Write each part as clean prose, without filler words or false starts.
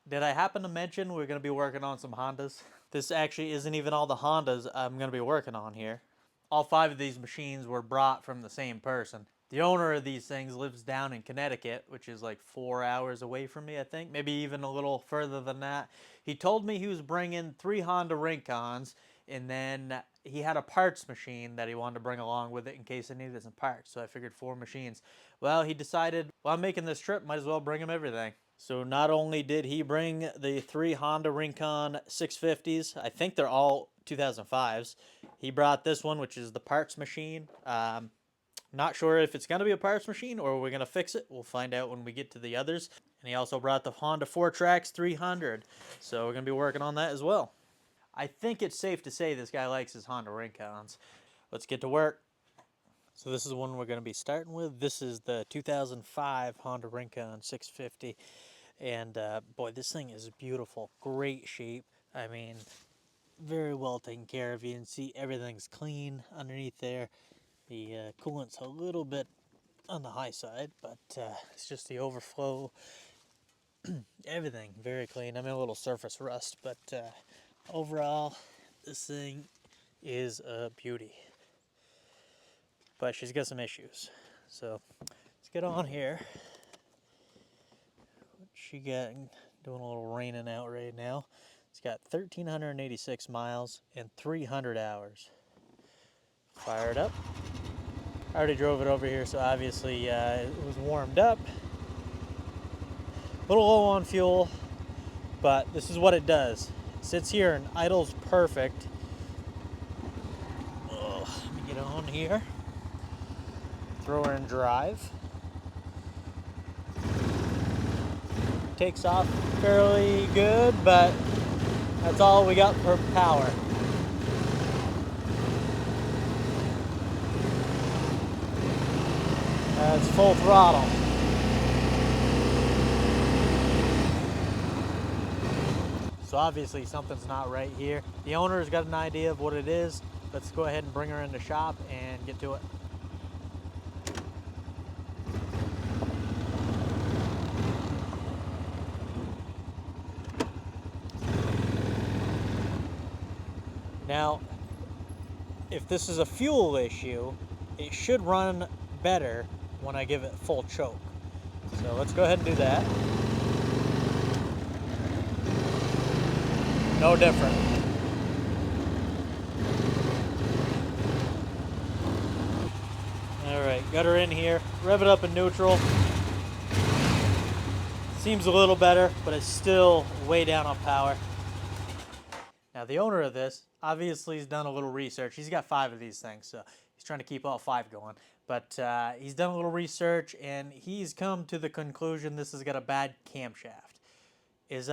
Did I happen to mention we're going to be working on some Hondas? This actually isn't even all the Hondas I'm going to be working on here. All 5 of these machines were brought from the same person. The owner of these things lives down in Connecticut, which is like 4 hours away from me, I think. Maybe even a little further than that. He told me he was bringing 3 Honda Rincons, and then he had a parts machine that he wanted to bring along with it in case I needed some parts. So I figured 4 machines. Well, he decided, while I'm making this trip, might as well bring him everything. So not only did he bring the 3 Honda Rincon 650s, I think they're all 2005s. He brought this one, which is the parts machine. Not sure if it's going to be a parts machine or we're going to fix it. We'll find out when we get to the others. And he also brought the Honda 4Trax 300. So we're going to be working on that as well. I think it's safe to say this guy likes his Honda Rincons. Let's get to work. So this is the one we're going to be starting with. This is the 2005 Honda Rincon 650. And boy, this thing is beautiful. Great shape. I mean, very well taken care of. You can see everything's clean underneath there. The coolant's a little bit on the high side, but it's just the overflow. Everything very clean. I mean, a little surface rust, but overall, this thing is a beauty. But she's got some issues. So let's get on here. What she got doing a little raining out right now. It's got 1,386 miles and 300 hours. Fire it up. I already drove it over here, so obviously it was warmed up. A little low on fuel, but this is what it does. It sits here and idles perfect. Oh, let me get on here. Throw her in drive. Takes off fairly good, but that's all we got for power. That's full throttle. So obviously something's not right here. The owner's got an idea of what it is. Let's go ahead and bring her in the shop and get to it. Now, if this is a fuel issue, it should run better when I give it full choke. So let's go ahead and do that. No different. Alright, got her in here. Rev it up in neutral. Seems a little better, but it's still way down on power. Now the owner of this obviously has done a little research. He's got 5 of these things, so he's trying to keep all 5 going. But he's done a little research and he's come to the conclusion this has got a bad camshaft. Is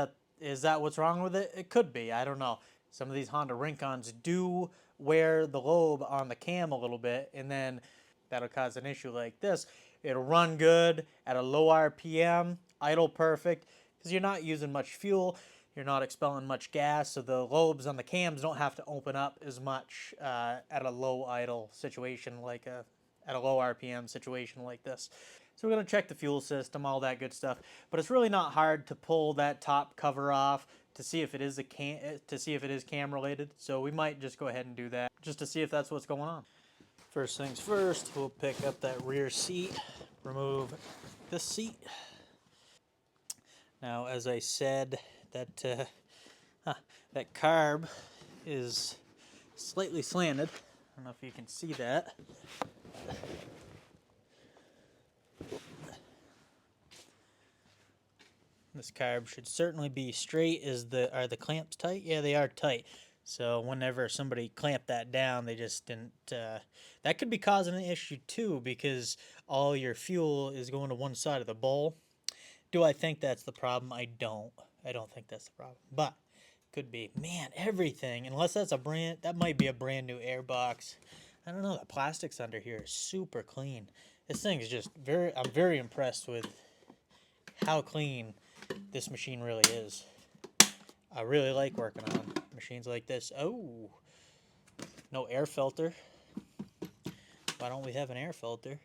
that what's wrong with it? It could be. I don't know. Some of these Honda Rincons do wear the lobe on the cam a little bit, and then that'll cause an issue like this. It'll run good at a low RPM, idle perfect, because you're not using much fuel. You're not expelling much gas, so the lobes on the cams don't have to open up as much at a low idle situation at a low RPM situation like this. So we're going to check the fuel system, all that good stuff. But it's really not hard to pull that top cover off to see if it is cam related. So we might just go ahead and do that just to see if that's what's going on. First things first, we'll pick up that rear seat, remove this seat. Now, as I said, that carb is slightly slanted. I don't know if you can see that. This carb should certainly be straight. Are the clamps tight? Yeah, they are tight. So whenever somebody clamped that down, they just didn't. That could be causing an issue too, because all your fuel is going to one side of the bowl. Do I think that's the problem? I don't. I don't think that's the problem. But could be. Man, everything. Unless that might be a brand new airbox. I don't know. The plastics under here is super clean. This thing is just I'm very impressed with how clean this machine really is. I really like working on machines like this. Oh, no air filter. Why don't we have an air filter?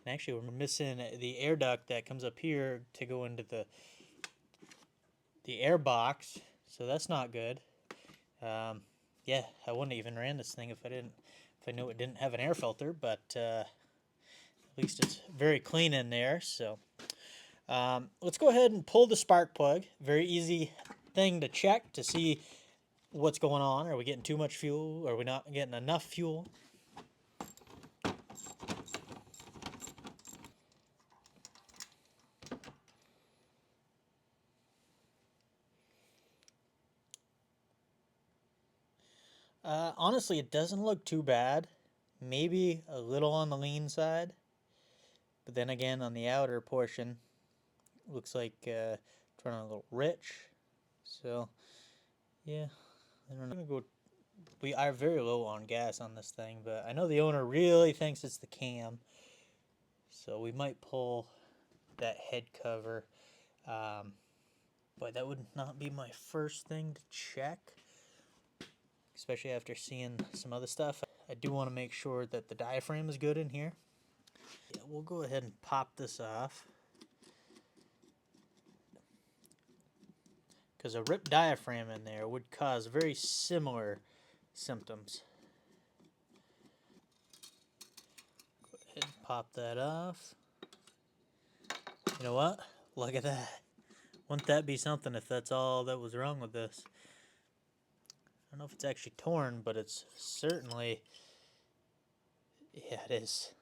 And actually, we're missing the air duct that comes up here to go into the the air box, so that's not good. Yeah, I wouldn't even ran this thing if I knew it didn't have an air filter, but at least it's very clean in there. So let's go ahead and pull the spark plug. Very easy thing to check to see what's going on. Are we getting too much fuel? Are we not getting enough fuel? Honestly, it doesn't look too bad. Maybe a little on the lean side. But then again, on the outer portion, looks like it's running a little rich. So, yeah, I don't know. I'm gonna go. We are very low on gas on this thing, but I know the owner really thinks it's the cam. So we might pull that head cover. But that would not be my first thing to check, especially after seeing some other stuff. I do want to make sure that the diaphragm is good in here. Yeah, we'll go ahead and pop this off, because a ripped diaphragm in there would cause very similar symptoms. Go ahead and pop that off. You know what? Look at that. Wouldn't that be something if that's all that was wrong with this? I don't know if it's actually torn, but it's certainly... Yeah, it is.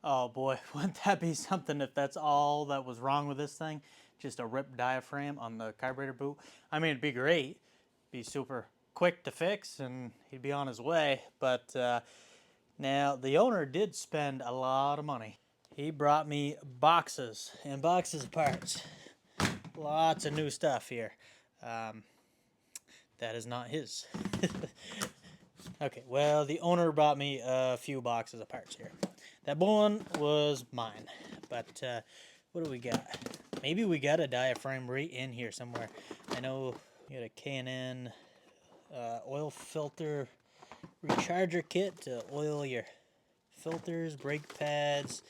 Oh boy, wouldn't that be something if that's all that was wrong with this thing? Just a ripped diaphragm on the carburetor boot. I mean, it'd be great. Be super quick to fix and he'd be on his way. But now, the owner did spend a lot of money. He brought me boxes and boxes of parts. Lots of new stuff here. That is not his. Okay, well, the owner brought me a few boxes of parts here. That one was mine, but what do we got? Maybe we got a diaphragm right in here somewhere. I know we got a K&N oil filter recharger kit to oil your filters, brake pads,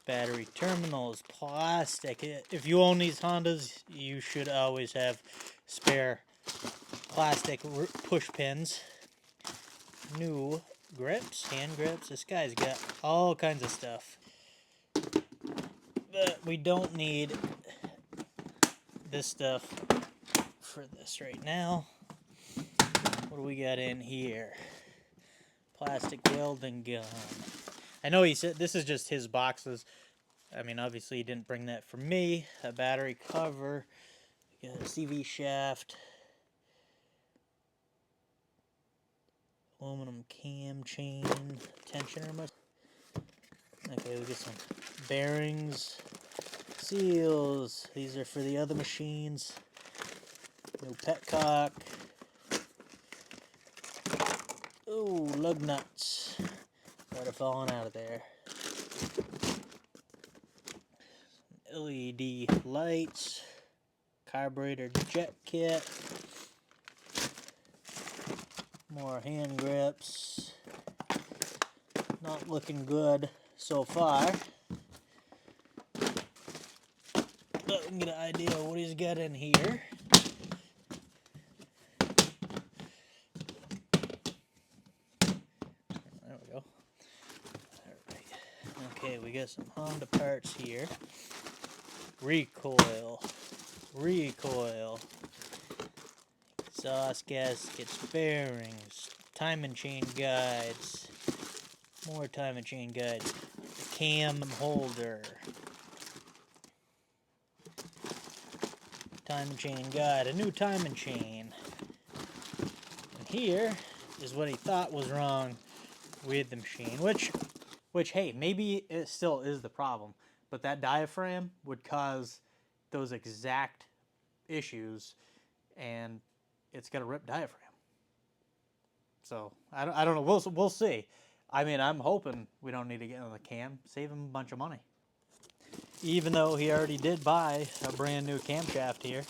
battery terminals, plastic. If you own these Hondas, you should always have spare plastic push pins. New grips, hand grips. This guy's got all kinds of stuff. But we don't need this stuff for this right now. What do we got in here? Plastic welding gun. I know he said this is just his boxes. I mean, obviously he didn't bring that for me. A battery cover. We got a CV shaft. Aluminum cam chain tensioner. Okay, we get some bearings, seals. These are for the other machines. New petcock. Oh, lug nuts. They're falling out of there. LED lights. Carburetor jet kit. More hand grips. Not looking good so far. But we can get an idea of what he's got in here. There we go. Alright. Okay, we got some Honda parts here. Recoil. Exhaust gaskets, bearings, timing chain guides, more timing chain guides, cam holder, timing chain guide, a new timing chain. And here is what he thought was wrong with the machine, which hey, maybe it still is the problem, but that diaphragm would cause those exact issues, and it's got a ripped diaphragm. So I don't know. We'll see. I mean, I'm hoping we don't need to get on the cam. Save him a bunch of money. Even though he already did buy a brand new camshaft here.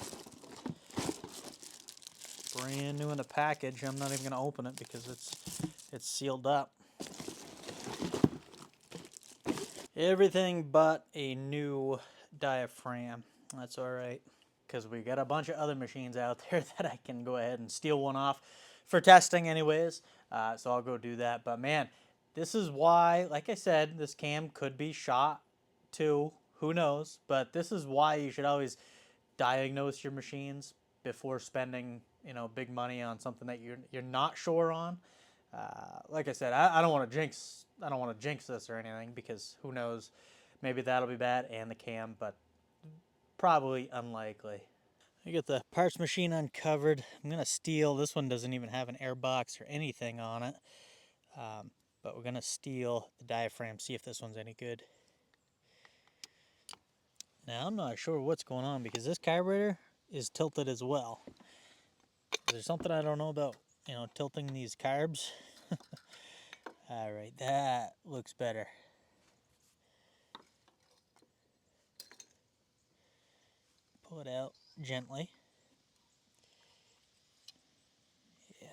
Brand new in the package. I'm not even going to open it because it's sealed up. Everything but a new diaphragm. That's all right, because we got a bunch of other machines out there that I can go ahead and steal one off for testing anyways. So I'll go do that. But man, this is why, like I said, this cam could be shot too. Who knows? But this is why you should always diagnose your machines before spending, big money on something that you're not sure on. Like I said, I don't want to jinx. I don't want to jinx this or anything, because who knows? Maybe that'll be bad and the cam, but probably unlikely. I get the parts machine uncovered. I'm gonna steal. This one doesn't even have an air box or anything on it, but we're gonna steal the diaphragm. See if this one's any good. Now I'm not sure what's going on, because this carburetor is tilted as well. There's something I don't know about, tilting these carbs. All right, that looks better. Pull it out gently. Yeah.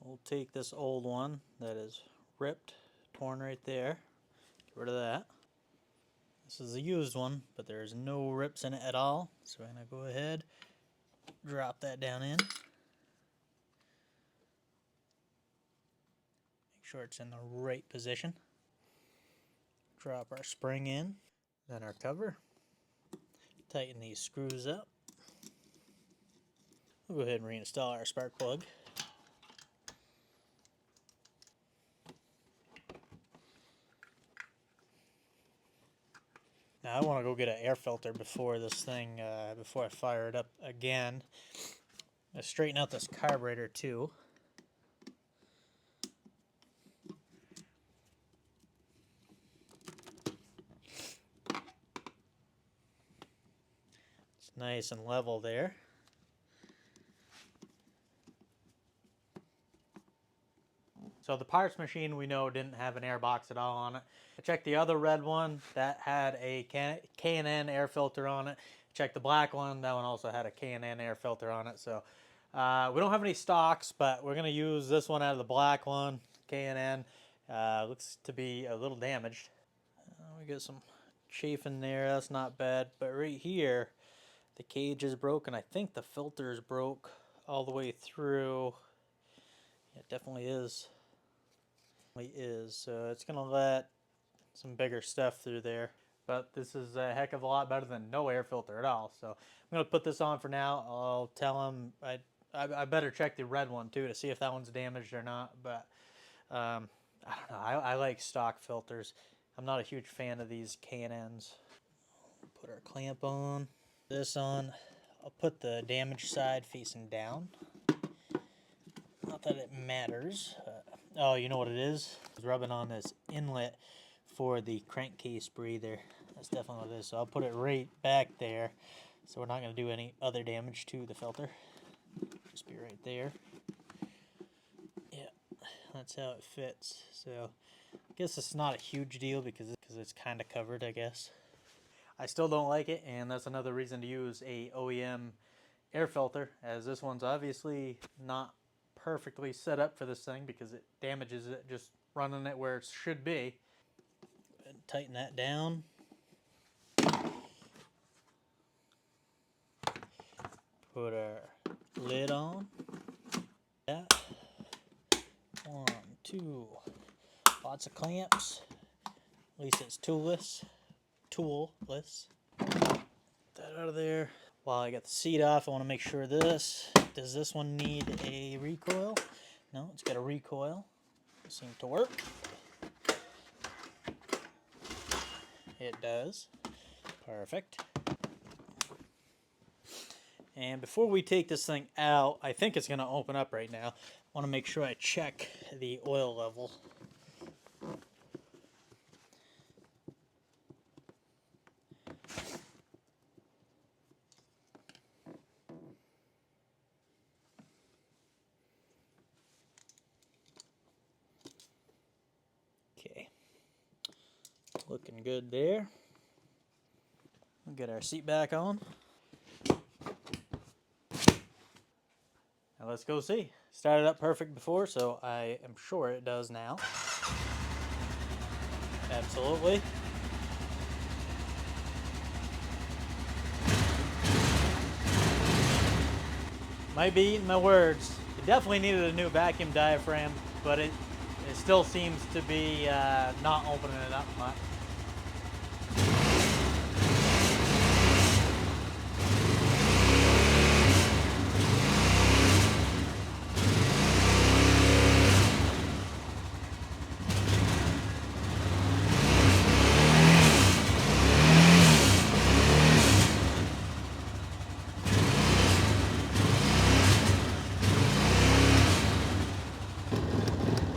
We'll take this old one that is ripped, torn right there. Get rid of that. This is a used one, but there's no rips in it at all. So I'm going to go ahead, drop that down in. Make sure it's in the right position. Drop our spring in, then our cover. Tighten these screws up. We'll go ahead and reinstall our spark plug. Now I want to go get an air filter before this thing, before I fire it up again. I straighten out this carburetor too. It's nice and level there. So the parts machine, we know, didn't have an air box at all on it. I checked the other red one, that had a K&N air filter on it. Checked the black one, that one also had a K&N air filter on it. So we don't have any stocks, but we're going to use this one out of the black one, K&N. Looks to be a little damaged. We got some chafing there, that's not bad. But right here, the cage is broken. I think the filter is broke all the way through. It definitely is. So it's gonna let some bigger stuff through there, but this is a heck of a lot better than no air filter at all. So I'm gonna put this on for now. I'll tell him I better check the red one too to see if that one's damaged or not, but I don't know. I like stock filters. I'm not a huge fan of these K&Ns. Put our clamp on. This on. I'll put the damaged side facing down. Not that it matters. Oh, you know what it is? It's rubbing on this inlet for the crankcase breather. That's definitely what it is. So I'll put it right back there, so we're not going to do any other damage to the filter. Just be right there. Yeah, that's how it fits. So I guess it's not a huge deal because it's kind of covered, I guess. I still don't like it, and that's another reason to use a OEM air filter, as this one's obviously not perfectly set up for this thing because it damages it just running it where it should be. And tighten that down. Put our lid on. Yeah. 1, 2. Lots of clamps. At least it's toolless. Get that out of there. While I got the seat off, I want to make sure does this one need a recoil? No, it's got a recoil. It seems to work. It does. Perfect. And before we take this thing out, I think it's going to open up right now. I want to make sure I check the oil level. Okay, looking good there. We'll get our seat back on. Now let's go see. Started up perfect before, so I am sure it does now. Absolutely. Might be eating my words. It definitely needed a new vacuum diaphragm, but it still seems to be not opening it up much.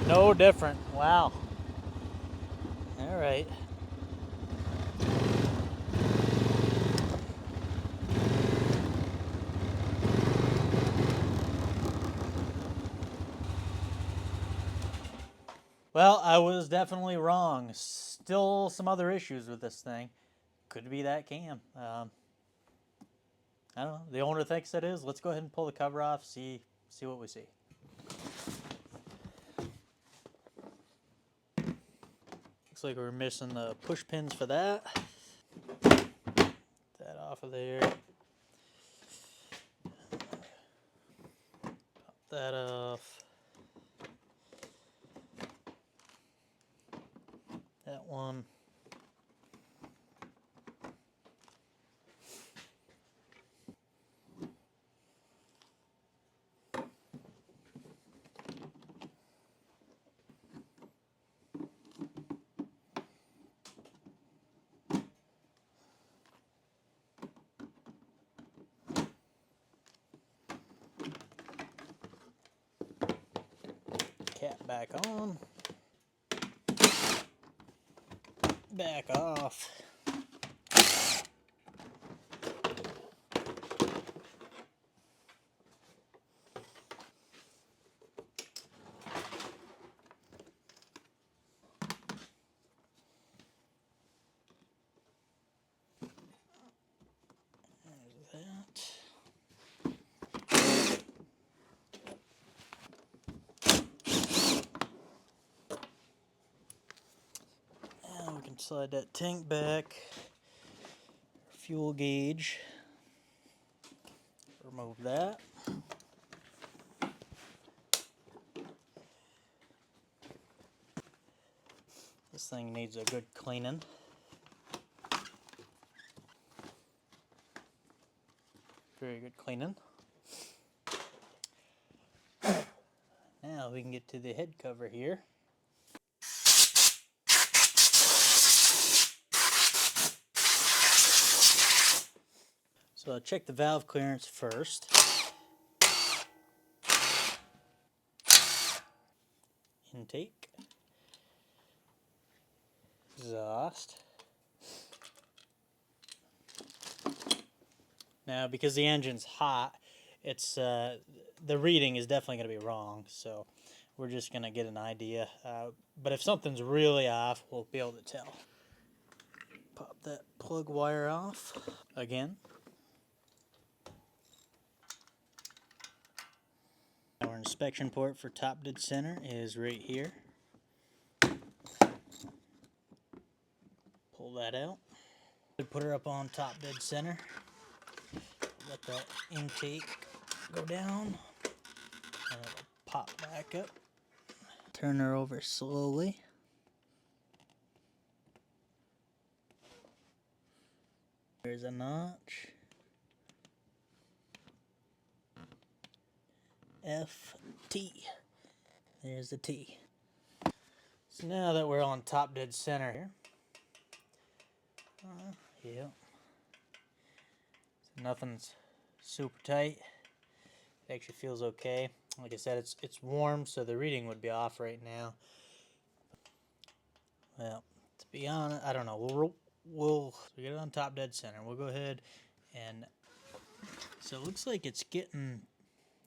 No different. Wow. All right. Well, I was definitely wrong. Still some other issues with this thing. Could be that cam. I don't know. The owner thinks it is. Let's go ahead and pull the cover off, see what we see. Looks like we're missing the push pins for that. That off of there. Pop that off. That one. Cap back on. Back off. There's that. Now we can slide that tank back. Fuel gauge. Remove that. This thing needs a good cleaning. Very good cleaning. Now we can get to the head cover here. So I'll check the valve clearance first. Intake. Exhaust. Now, because the engine's hot, it's the reading is definitely going to be wrong, so we're just going to get an idea. But if something's really off, we'll be able to tell. Pop that plug wire off again. Our inspection port for top dead center is right here. Pull that out. Put her up on top dead center. Let that intake go down. And it'll pop back up. Turn her over slowly. There's a notch. F-T. There's the T. So now that we're on top dead center here. Yeah. So nothing's super tight. It actually feels okay. Like I said, it's warm, so the reading would be off right now. Well, to be honest, I don't know. We'll get it on top dead center. We'll go ahead and so it looks like it's getting.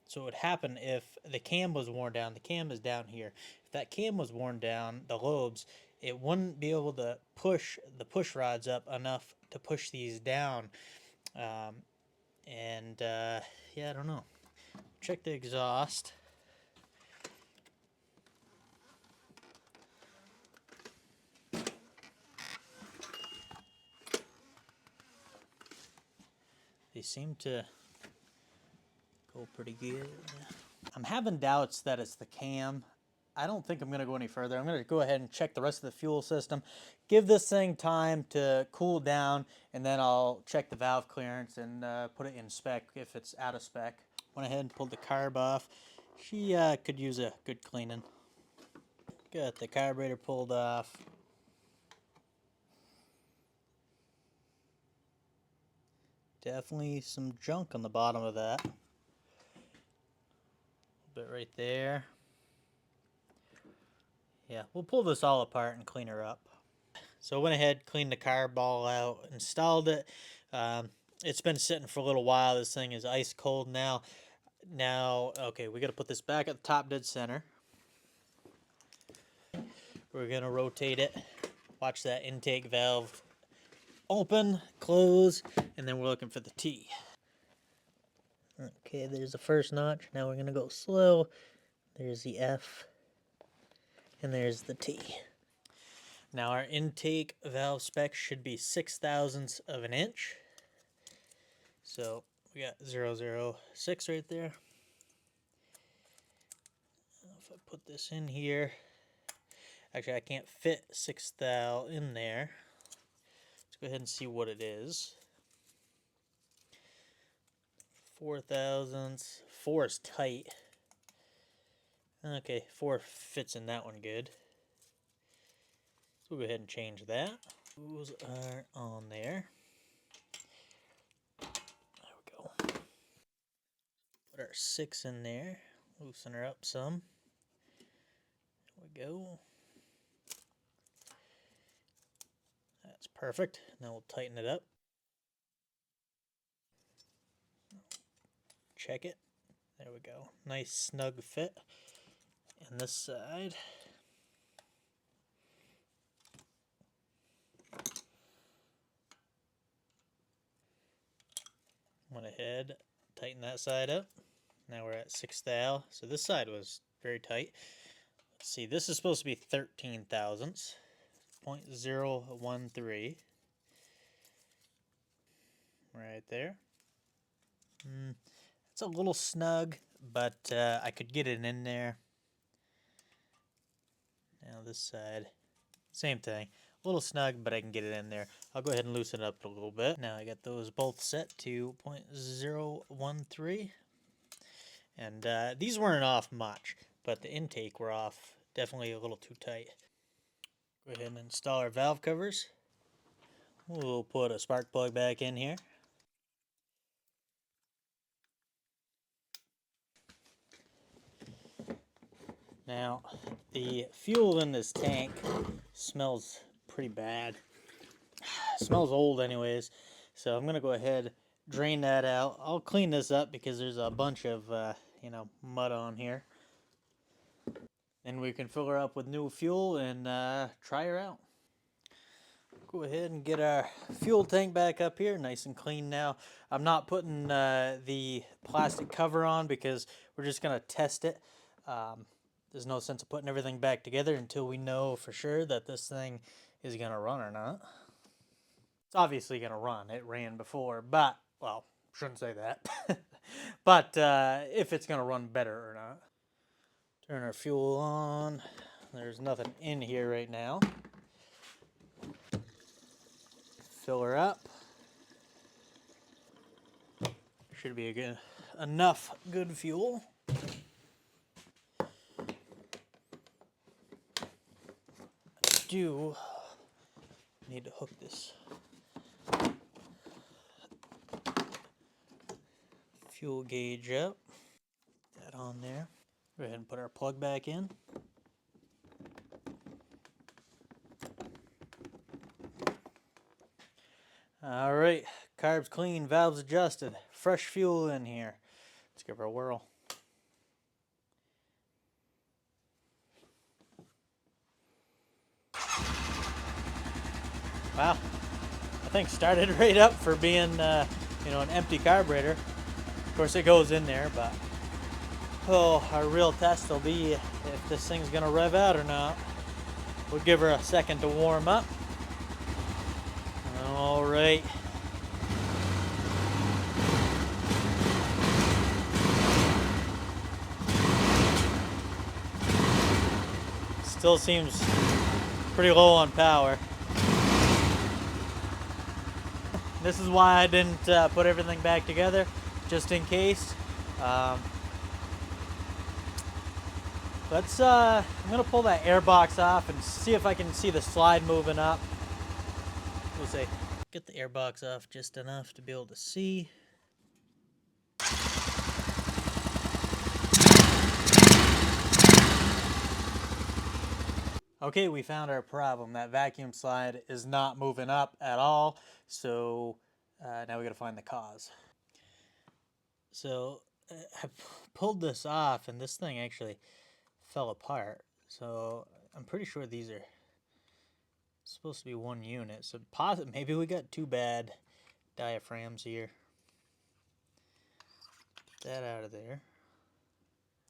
So it would happen if the cam was worn down. The cam is down here. If that cam was worn down, the lobes, it wouldn't be able to push the push rods up enough to push these down. Yeah, I don't know. Check the exhaust. They seem to Pull pretty good. I'm having doubts that it's the cam. I don't think I'm going to go any further. I'm going to go ahead and check the rest of the fuel system, give this thing time to cool down, and then I'll check the valve clearance and put it in spec if it's out of spec. Went ahead and pulled the carb off. She could use a good cleaning. Got the carburetor pulled off. Definitely some junk on the bottom of that. A bit right there. Yeah, we'll pull this all apart and clean her up. So I went ahead, cleaned the carb all out, installed it. It's been sitting for a little while. This thing is ice cold now. Okay, we got to put this back at the top dead center. We're going to rotate it. Watch that intake valve open, close, and then we're looking for the T. Okay, there's the first notch. Now we're going to go slow. There's the F. And there's the T. Now our intake valve spec should be 6/1000 of an inch. So we got 006 right there. If I put this in here, actually I can't fit 6 thou in there. Let's go ahead and see what it is. 4 thousandths. 4 is tight. Okay, 4 fits in that one good. So we'll go ahead and change that. Those are on there. There we go. Put our 6 in there. Loosen her up some. There we go. That's perfect. Now we'll tighten it up. Check it. There we go. Nice snug fit. And this side. Went ahead, tighten that side up. Now we're at 6 thou. So this side was very tight. Let's see, this is supposed to be 13 thousandths. 0.013. Right there. It's a little snug, but I could get it in there. Now this side, same thing. A little snug, but I can get it in there. I'll go ahead and loosen it up a little bit. Now I got those both set to 0.013. And these weren't off much, but the intake were off definitely a little too tight. Go ahead and install our valve covers. We'll put a spark plug back in here. Now, the fuel in this tank smells pretty bad. It smells old anyways, so I'm going to go ahead, drain that out. I'll clean this up because there's a bunch of, mud on here. Then we can fill her up with new fuel and try her out. Go ahead and get our fuel tank back up here, nice and clean now. I'm not putting the plastic cover on because we're just going to test it. There's no sense of putting everything back together until we know for sure that this thing is going to run or not. It's obviously going to run. It ran before, but, well, shouldn't say that. But if it's going to run better or not. Turn our fuel on. There's nothing in here right now. Fill her up. Should be enough good fuel. Do need to hook this fuel gauge up. That on there. Go ahead and put our plug back in. All right, carbs clean, valves adjusted, fresh fuel in here. Let's give her a whirl. Wow, I think started right up for being, an empty carburetor. Of course, it goes in there, but our real test will be if this thing's gonna rev out or not. We'll give her a second to warm up. All right. Still seems pretty low on power. This is why I didn't put everything back together, just in case. I'm gonna pull that airbox off and see if I can see the slide moving up. We'll see. Get the airbox off just enough to be able to see. Okay, we found our problem. That vacuum slide is not moving up at all, so now we gotta find the cause. So I pulled this off, and this thing actually fell apart. So I'm pretty sure these are supposed to be one unit. So maybe we got two bad diaphragms here. Get that out of there.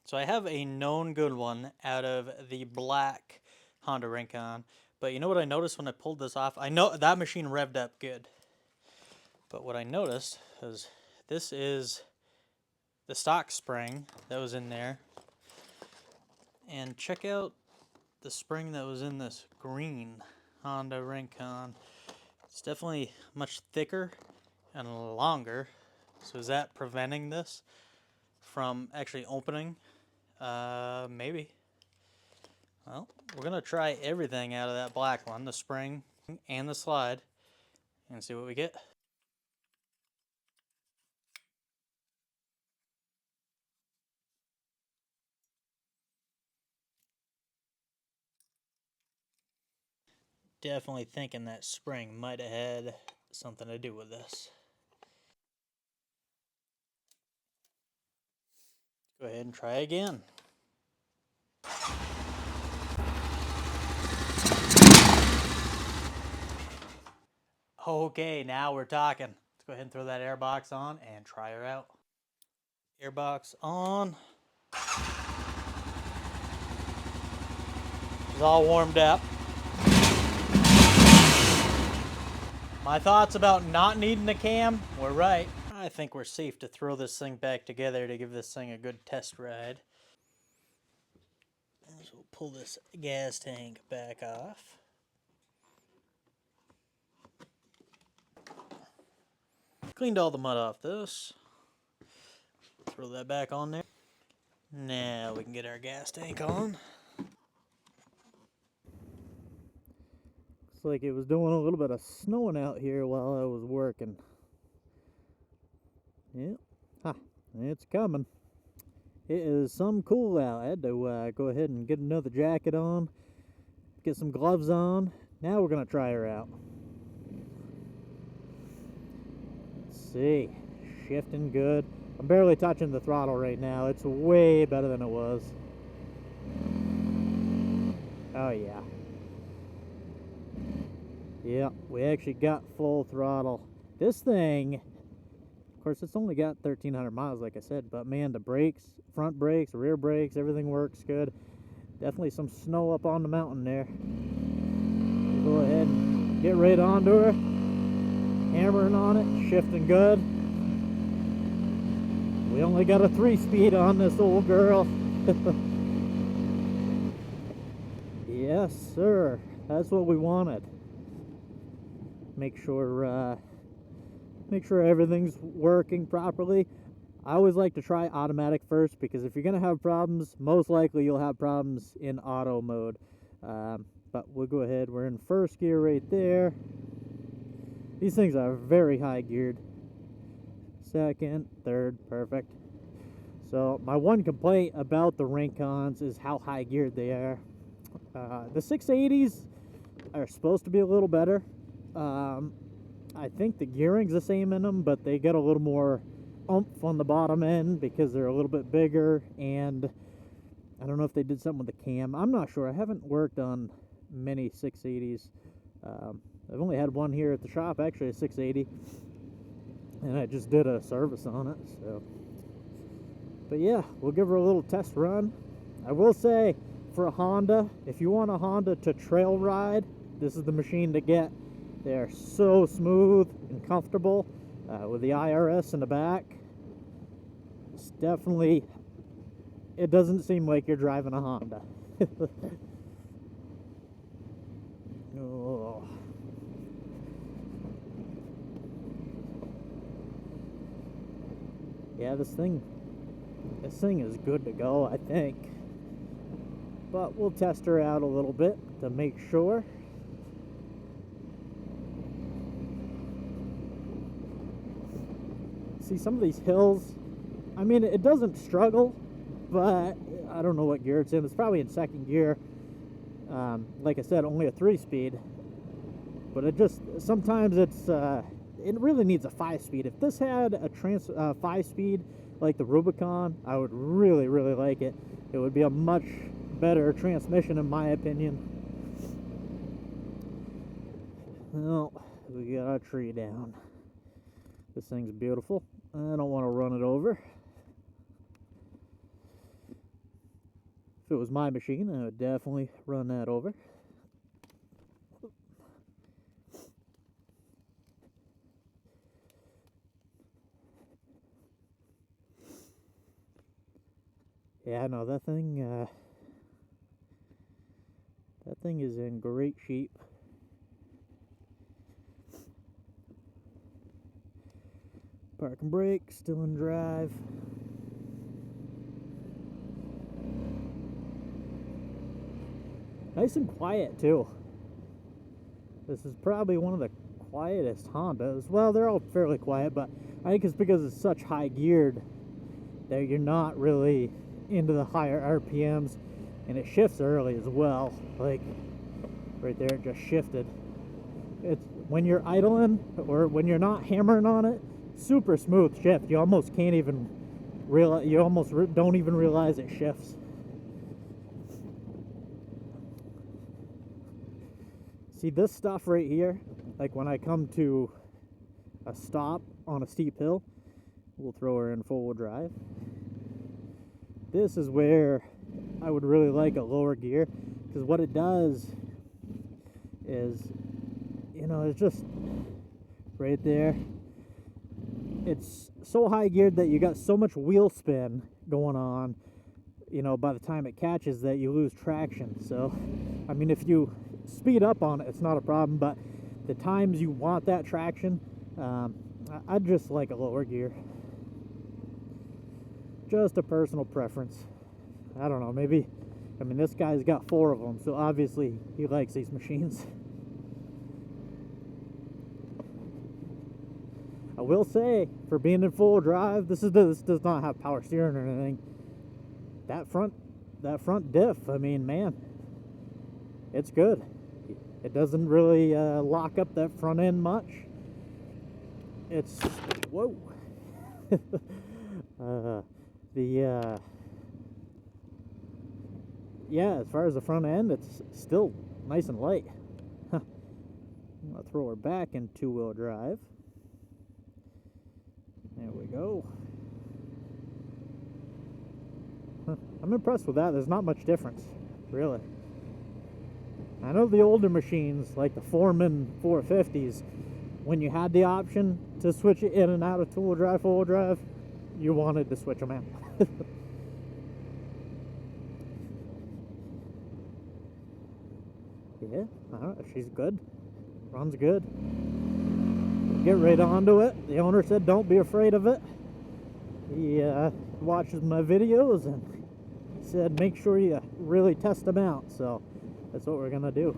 So I have a known good one out of the black Honda Rincon. But you know what I noticed when I pulled this off? I know that machine revved up good. But what I noticed is this is the stock spring that was in there. And check out the spring that was in this green Honda Rincon. It's definitely much thicker and longer. So is that preventing this from actually opening? Maybe. Well, we're gonna try everything out of that black one, the spring and the slide, and see what we get. Definitely thinking that spring might have had something to do with this. Go ahead and try again. Okay, now we're talking. Let's go ahead and throw that airbox on and try her out. Airbox on. It's all warmed up. My thoughts about not needing a cam were right. I think we're safe to throw this thing back together to give this thing a good test ride. So we'll pull this gas tank back off. Cleaned all the mud off this. Throw that back on there. Now we can get our gas tank on. Looks like it was doing a little bit of snowing out here while I was working. Yep. Ha, it's coming. It is some cool out. I had to go ahead and get another jacket on, get some gloves on. Now we're going to try her out. Let's see. Shifting good. I'm barely touching the throttle right now. It's way better than it was. Oh, yeah. Yeah, we actually got full throttle. This thing, of course, it's only got 1,300 miles, like I said, but man, the brakes, front brakes, rear brakes, everything works good. Definitely some snow up on the mountain there. We'll go ahead and get right onto her. Hammering on it, shifting good. We only got a 3-speed on this old girl. Yes, sir. That's what we wanted. Make sure everything's working properly. I always like to try automatic first, because if you're gonna have problems, most likely you'll have problems in auto mode. But we'll go ahead. We're in first gear right there. These things are very high geared. Second, third, perfect. So my one complaint about the Rincons is how high geared they are. The 680s are supposed to be a little better. I think the gearing's the same in them, but they get a little more oomph on the bottom end because they're a little bit bigger, and I don't know if they did something with the cam. I'm not sure. I haven't worked on many 680s. I've only had one here at the shop, actually a 680, and I just did a service on it. So, but yeah, we'll give her a little test run. I will say, for a Honda, if you want a Honda to trail ride, this is the machine to get. They're so smooth and comfortable with the IRS in the back. It's definitely, it doesn't seem like you're driving a Honda. Oh. Yeah, this thing is good to go, I think. But we'll test her out a little bit to make sure. See, some of these hills, I mean, it doesn't struggle, but I don't know what gear it's in. It's probably in second gear. Like I said, only a 3-speed. But it just, sometimes it's, it really needs a 5-speed. If this had a 5-speed, like the Rubicon, I would really, really like it. It would be a much better transmission, in my opinion. Well, we got a tree down. This thing's beautiful. I don't want to run it over. If it was my machine, I would definitely run that over. Yeah, no, that thing is in great shape. Park and brake, still in drive. Nice and quiet too. This is probably one of the quietest Hondas. Well, they're all fairly quiet, but I think it's because it's such high geared that you're not really into the higher RPMs, and it shifts early as well. Like right there, it just shifted. It's when you're idling or when you're not hammering on it, super smooth shift. You almost can't even realize, you almost don't even realize it shifts. See this stuff right here, like when I come to a stop on a steep hill, we'll throw her in four-wheel drive. This is where I would really like a lower gear, because what it does is, you know, it's just right there. It's so high geared that you got so much wheel spin going on, you know, by the time it catches that you lose traction. So, I mean, if you speed up on it, it's not a problem, but the times you want that traction, I'd just like a lower gear. Just a personal preference. I don't know, maybe, I mean, this guy's got 4 of them, so obviously he likes these machines. I will say, for being in full drive, this does not have power steering or anything. That front diff, I mean, man, it's good. It doesn't really lock up that front end much. It's, whoa. Yeah, as far as the front end, it's still nice and light. I'm gonna throw her back in 2-wheel drive. There we go. I'm impressed with that. There's not much difference, really. I know the older machines, like the Foreman 450s, when you had the option to switch it in and out of 2-wheel drive, 4-wheel drive, you wanted to switch them out. Yeah, she's good. Runs good. Get right onto it. The owner said don't be afraid of it. He watches my videos and he said make sure you really test them out. So that's what we're gonna do.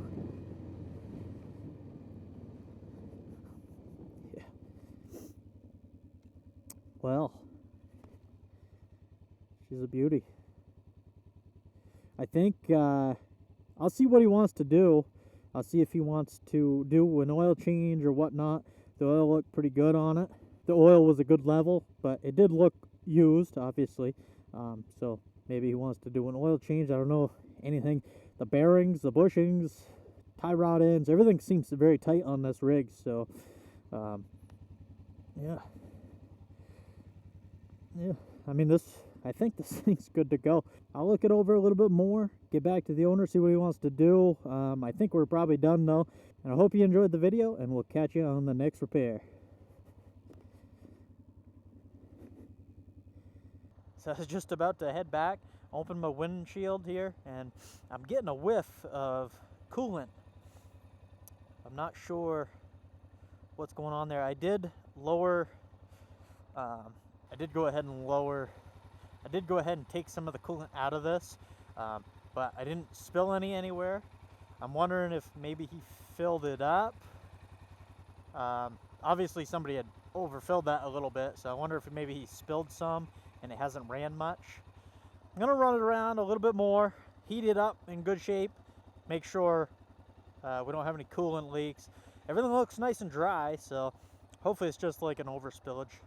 Yeah. Well, she's a beauty. I think I'll see what he wants to do. I'll see if he wants to do an oil change or whatnot. The oil looked pretty good on it. The oil was a good level, but it did look used, obviously. So maybe he wants to do an oil change. I don't know anything. The bearings, the bushings, tie rod ends, everything seems very tight on this rig. So, yeah. I mean, I think this thing's good to go. I'll look it over a little bit more, get back to the owner, see what he wants to do. I think we're probably done though. And I hope you enjoyed the video, and we'll catch you on the next repair. So I was just about to head back, open my windshield here, and I'm getting a whiff of coolant. I'm not sure what's going on there. I did lower, I did go ahead and lower, I did go ahead and take some of the coolant out of this, but I didn't spill any anywhere. I'm wondering if maybe he filled it up. Obviously somebody had overfilled that a little bit, so I wonder if maybe he spilled some and it hasn't ran much. I'm gonna run it around a little bit more, heat it up in good shape, make sure we don't have any coolant leaks. Everything looks nice and dry, so hopefully it's just like an overspillage.